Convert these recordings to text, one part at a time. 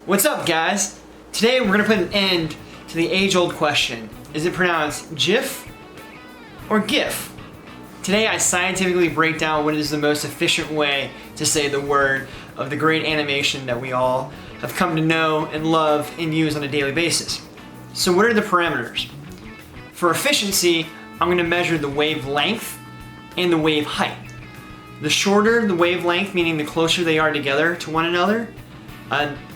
What's up, guys? Today we're gonna put an end to the age-old question. Is it pronounced GIF or GIF? Today I scientifically break down what is the most efficient way to say the word of the great animation that we all have come to know and love and use on a daily basis. So what are the parameters? For efficiency, I'm gonna measure the wavelength and the wave height. The shorter the wavelength, meaning the closer they are together to one another,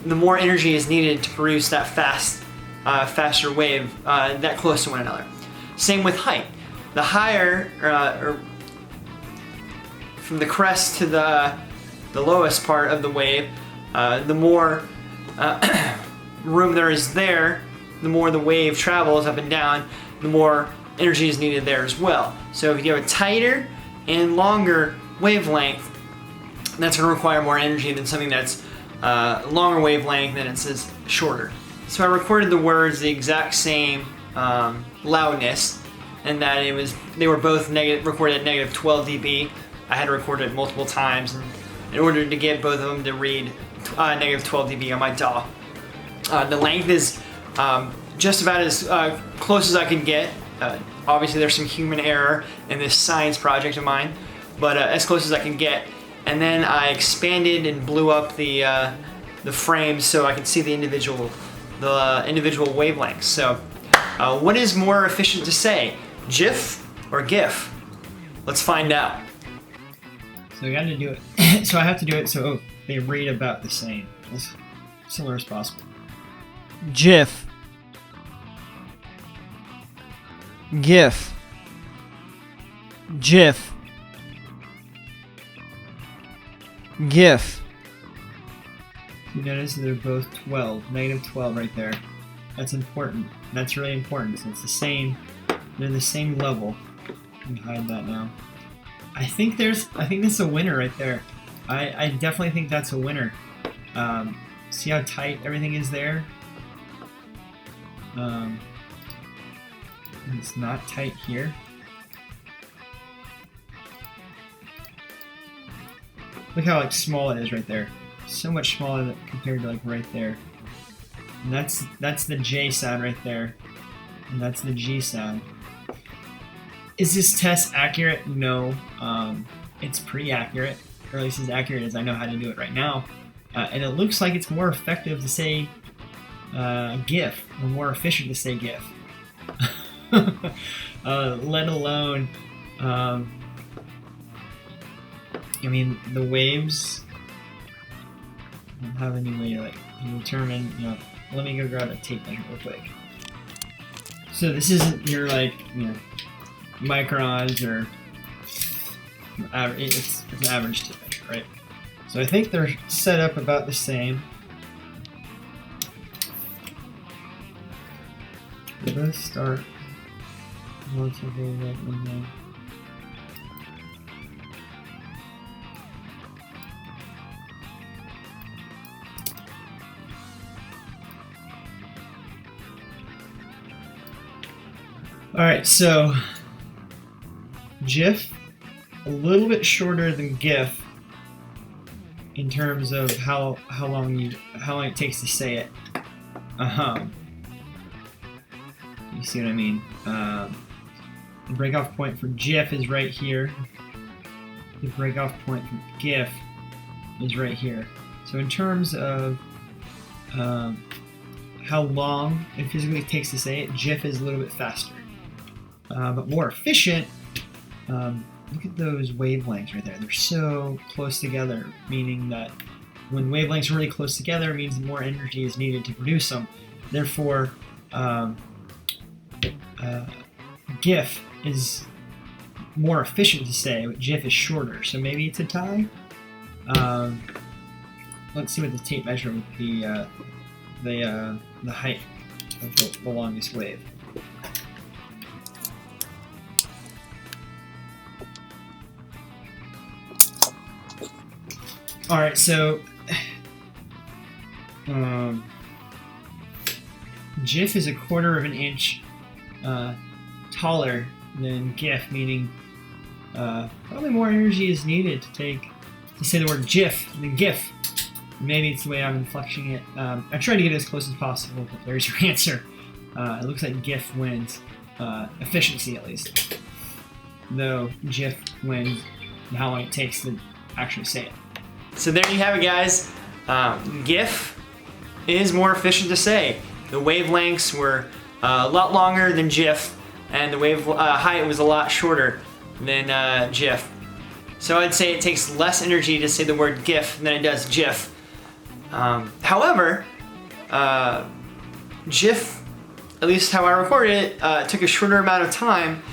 the more energy is needed to produce that faster wave that close to one another. Same with height. The higher, or from the crest to the lowest part of the wave, the more room there is there, the more the wave travels up and down, the more energy is needed there as well. So if you have a tighter and longer wavelength, that's going to require more energy than something that's longer wavelength and it says shorter. So I recorded the words the exact same loudness, and that they were both recorded at negative 12 dB. I had to record it multiple times in order to get both of them to read negative 12 dB on my DAW. The length is just about as close as I could get. Obviously there's some human error in this science project of mine, but as close as I can get. And then I expanded and blew up the frames so I could see the individual wavelengths. So what is more efficient to say, GIF or GIF? Let's find out. So I got to do it. So I have to do it so they read about the same, as similar as possible. GIF. GIF. GIF. GIF. You notice they're both 12, negative 12 right there. That's important. That's really important. So it's the same. They're the same level. Let me hide that now. I think that's a winner right there. I definitely think that's a winner. See how tight everything is there? It's not tight here. Look how small it is right there. So much smaller compared to right there. And that's the J sound right there. And that's the G sound. Is this test accurate? No. It's pretty accurate. Or at least as accurate as I know how to do it right now. And it looks like it's more effective to say GIF, or more efficient to say GIF. Let alone, I mean, the waves. I don't have any way to determine. Let me go grab a tape measure real quick. So this isn't your microns or average. It's an average tape measure, right? So I think they're set up about the same. They both start relatively right in there. Alright, so GIF, a little bit shorter than GIF in terms of how long it takes to say it. You see what I mean? The breakoff point for GIF is right here. The breakoff point for GIF is right here. So in terms of how long it physically takes to say it, GIF is a little bit faster. But more efficient, look at those wavelengths right there. They're so close together, meaning that when wavelengths are really close together, it means more energy is needed to produce them. Therefore, GIF is more efficient to say, but GIF is shorter. So maybe it's a tie. Let's see what the tape measure would be. The height of the longest wave. All right, so GIF is a quarter of an inch taller than GIF, meaning probably more energy is needed to say the word GIF than GIF. Maybe it's the way I'm inflecting it. I tried to get it as close as possible, but there's your answer. It looks like GIF wins. Efficiency, at least. Though GIF wins how long it takes to actually say it. So there you have it, guys. GIF is more efficient to say. The wavelengths were a lot longer than GIF, and the wave height was a lot shorter than GIF. So I'd say it takes less energy to say the word GIF than it does GIF. However, GIF, at least how I recorded it, took a shorter amount of time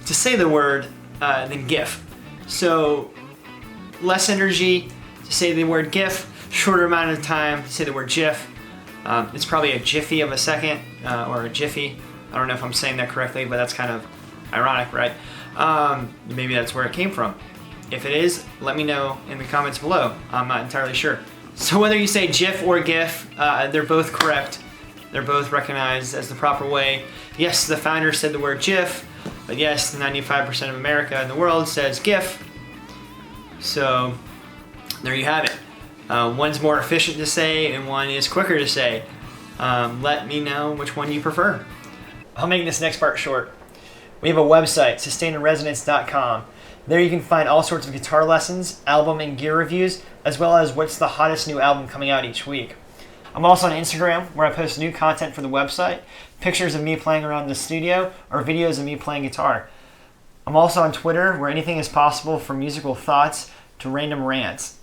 to say the word than GIF. So less energy to say the word GIF, shorter amount of time to say the word GIF. It's probably a jiffy of a second, or a jiffy. I don't know if I'm saying that correctly, but that's kind of ironic, right? Maybe that's where it came from. If it is, let me know in the comments below. I'm not entirely sure. So whether you say GIF or GIF, they're both correct. They're both recognized as the proper way. Yes, the founder said the word GIF, but yes, 95% of America and the world says GIF. So there you have it. One's more efficient to say and one is quicker to say. Let me know which one you prefer. I'll make this next part short. We have a website, sustainedresonance.com. There you can find all sorts of guitar lessons, album and gear reviews, as well as what's the hottest new album coming out each week. I'm also on Instagram, where I post new content for the website, pictures of me playing around the studio, or videos of me playing guitar. I'm also on Twitter, where anything is possible from musical thoughts to random rants.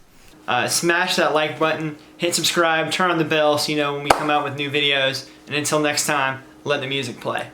Smash that like button, hit subscribe, turn on the bell so you know when we come out with new videos, and until next time, let the music play.